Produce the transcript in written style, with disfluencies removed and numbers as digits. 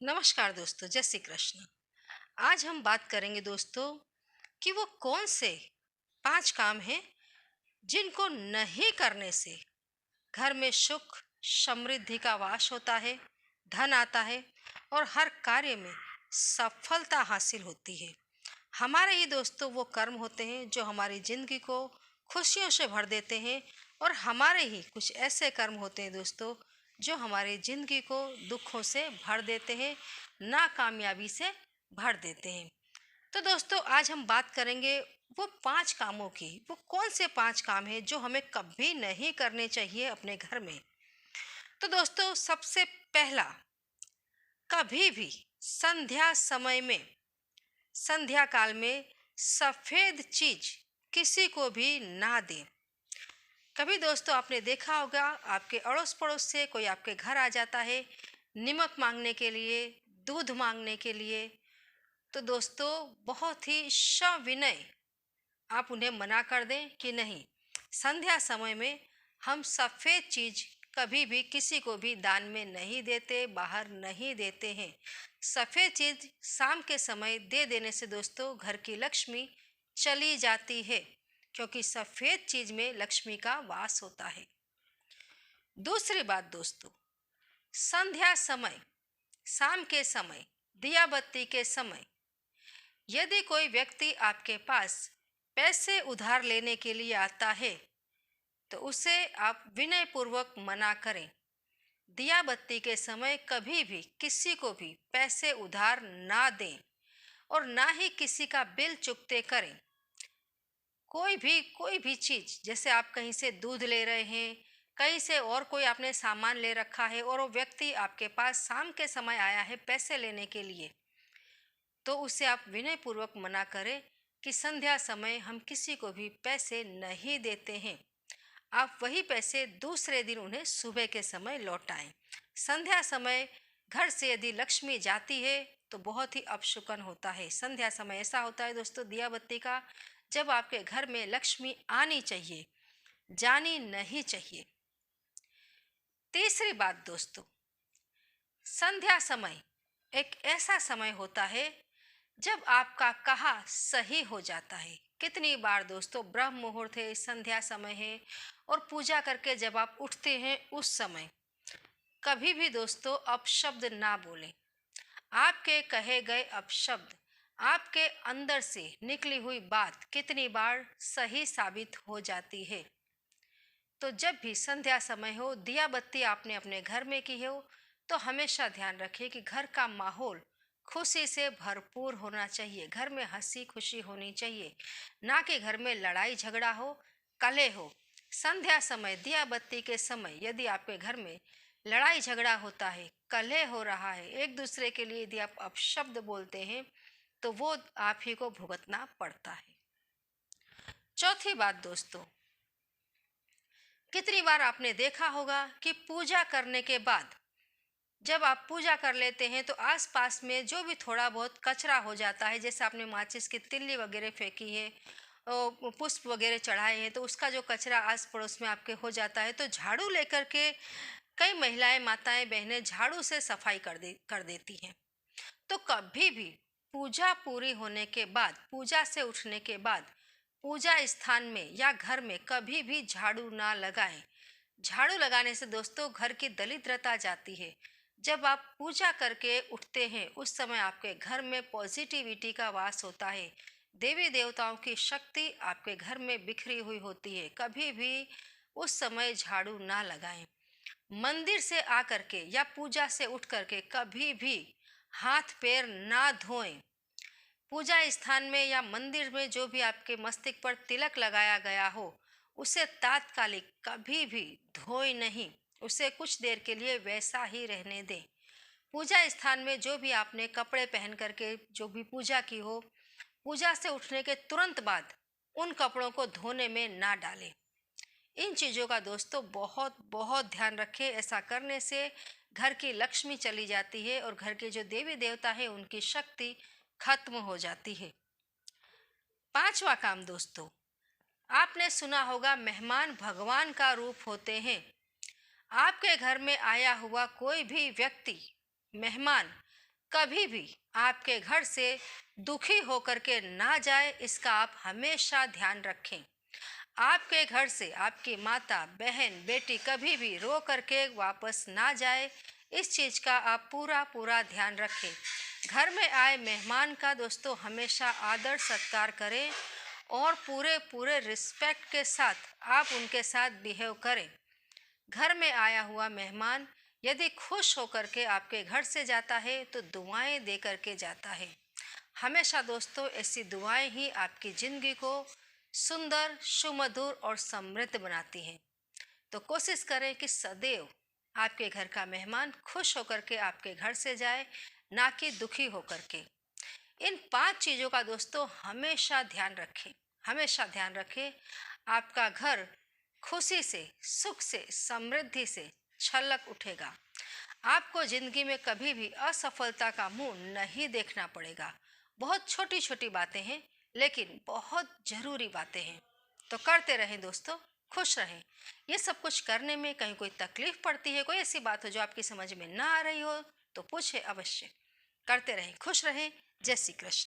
नमस्कार दोस्तों, जय श्री कृष्ण। आज हम बात करेंगे दोस्तों कि वो कौन से 5 काम हैं जिनको नहीं करने से घर में सुख, समृद्धि का वास होता है, धन आता है और हर कार्य में सफलता हासिल होती है। हमारे ही दोस्तों वो कर्म होते हैं जो हमारी ज़िंदगी को खुशियों से भर देते हैं और हमारे ही कुछ ऐसे कर्म होते हैं दोस्तों जो हमारी ज़िंदगी को दुखों से भर देते हैं, नाकामयाबी से भर देते हैं। तो दोस्तों आज हम बात करेंगे वो 5 कामों की। वो कौन से 5 काम हैं जो हमें कभी नहीं करने चाहिए अपने घर में। तो दोस्तों सबसे पहला, कभी भी संध्या समय में, संध्या काल में सफेद चीज किसी को भी ना दें। कभी दोस्तों आपने देखा होगा आपके अड़ोस पड़ोस से कोई आपके घर आ जाता है नमक मांगने के लिए, दूध मांगने के लिए, तो दोस्तों बहुत ही सविनय आप उन्हें मना कर दें कि नहीं, संध्या समय में हम सफ़ेद चीज कभी भी किसी को भी दान में नहीं देते, बाहर नहीं देते हैं। सफ़ेद चीज शाम के समय दे देने से दोस्तों घर की लक्ष्मी चली जाती है, क्योंकि सफ़ेद चीज में लक्ष्मी का वास होता है। दूसरी बात दोस्तों, संध्या समय, शाम के समय, दिया बत्ती के समय यदि कोई व्यक्ति आपके पास पैसे उधार लेने के लिए आता है तो उसे आप विनय पूर्वक मना करें। दिया बत्ती के समय कभी भी किसी को भी पैसे उधार ना दें और ना ही किसी का बिल चुकते करें। कोई भी चीज, जैसे आप कहीं से दूध ले रहे हैं, कहीं से और कोई आपने सामान ले रखा है और वो व्यक्ति आपके पास शाम के समय आया है पैसे लेने के लिए, तो उसे आप विनय पूर्वक मना करें कि संध्या समय हम किसी को भी पैसे नहीं देते हैं। आप वही पैसे दूसरे दिन उन्हें सुबह के समय लौटाएं। संध्या समय घर से यदि लक्ष्मी जाती है तो बहुत ही अपशुकन होता है। संध्या समय ऐसा होता है दोस्तों दिया बत्ती का, जब आपके घर में लक्ष्मी आनी चाहिए, जानी नहीं चाहिए। तीसरी बात दोस्तों, संध्या समय एक ऐसा समय होता है जब आपका कहा सही हो जाता है। कितनी बार दोस्तों ब्रह्म मुहूर्त है, संध्या समय है और पूजा करके जब आप उठते हैं उस समय कभी भी दोस्तों अपशब्द ना बोलें। आपके कहे गए अपशब्द, आपके अंदर से निकली हुई बात कितनी बार सही साबित हो जाती है। तो जब भी संध्या समय हो, दिया बत्ती आपने अपने घर में की हो, तो हमेशा ध्यान रखें कि घर का माहौल खुशी से भरपूर होना चाहिए। घर में हंसी खुशी होनी चाहिए, ना कि घर में लड़ाई झगड़ा हो, कलह हो। संध्या समय, दिया बत्ती के समय यदि आपके घर में लड़ाई झगड़ा होता है, कलह हो रहा है, एक दूसरे के लिए यदि आप अपशब्द बोलते हैं, तो वो आप ही को भुगतना पड़ता है। चौथी बात दोस्तों, कितनी बार आपने देखा होगा कि पूजा करने के बाद जब आप पूजा कर लेते हैं तो आसपास में जो भी थोड़ा बहुत कचरा हो जाता है, जैसे आपने माचिस की तिल्ली वगैरह फेंकी है, पुष्प वगैरह चढ़ाए हैं, तो उसका जो कचरा आस पड़ोस में आपके हो जाता है, तो झाड़ू लेकर के कई महिलाएं, माताएं, बहनें झाड़ू से सफाई कर देती हैं। तो कभी भी पूजा पूरी होने के बाद, पूजा से उठने के बाद पूजा स्थान में या घर में कभी भी झाड़ू ना लगाएं। झाड़ू लगाने से दोस्तों घर की दरिद्रता जाती है। जब आप पूजा करके उठते हैं उस समय आपके घर में पॉजिटिविटी का वास होता है। देवी देवताओं की शक्ति आपके घर में बिखरी हुई होती है। कभी भी उस समय झाड़ू ना लगाएं। मंदिर से आकर के या पूजा से उठ करके कभी भी हाथ पैर ना धोएं। पूजा स्थान में या मंदिर में जो भी आपके मस्तक पर तिलक लगाया गया हो उसे तात्कालिक कभी भी धोए नहीं, उसे कुछ देर के लिए वैसा ही रहने दें। पूजा स्थान में जो भी आपने कपड़े पहन करके जो भी पूजा की हो, पूजा से उठने के तुरंत बाद उन कपड़ों को धोने में ना डालें। इन चीज़ों का दोस्तों बहुत बहुत ध्यान रखें। ऐसा करने से घर की लक्ष्मी चली जाती है और घर के जो देवी देवता है उनकी शक्ति खत्म हो जाती है। पांचवा काम दोस्तों, आपने सुना होगा मेहमान भगवान का रूप होते हैं। आपके घर में आया हुआ कोई भी व्यक्ति, मेहमान, कभी भी आपके घर से दुखी होकर के ना जाए, इसका आप हमेशा ध्यान रखें। आपके घर से आपकी माता, बहन, बेटी कभी भी रो करके वापस ना जाए, इस चीज़ का आप पूरा पूरा ध्यान रखें। घर में आए मेहमान का दोस्तों हमेशा आदर सत्कार करें और पूरे पूरे रिस्पेक्ट के साथ आप उनके साथ बिहेव करें। घर में आया हुआ मेहमान यदि खुश होकर के आपके घर से जाता है तो दुआएं दे करके जाता है। हमेशा दोस्तों ऐसी दुआएं ही आपकी ज़िंदगी को सुंदर, सुमधुर और समृद्ध बनाती हैं। तो कोशिश करें कि सदैव आपके घर का मेहमान खुश होकर के आपके घर से जाए, ना कि दुखी होकर के। इन 5 चीज़ों का दोस्तों हमेशा ध्यान रखें, हमेशा ध्यान रखें। आपका घर खुशी से, सुख से, समृद्धि से छलक उठेगा। आपको ज़िंदगी में कभी भी असफलता का मुंह नहीं देखना पड़ेगा। बहुत छोटी छोटी बातें हैं लेकिन बहुत ज़रूरी बातें हैं। तो करते रहें दोस्तों, खुश रहें। ये सब कुछ करने में कहीं कोई तकलीफ पड़ती है, कोई ऐसी बात हो जो आपकी समझ में ना आ रही हो, तो पूछे अवश्य। करते रहें, खुश रहें। जय श्री कृष्ण।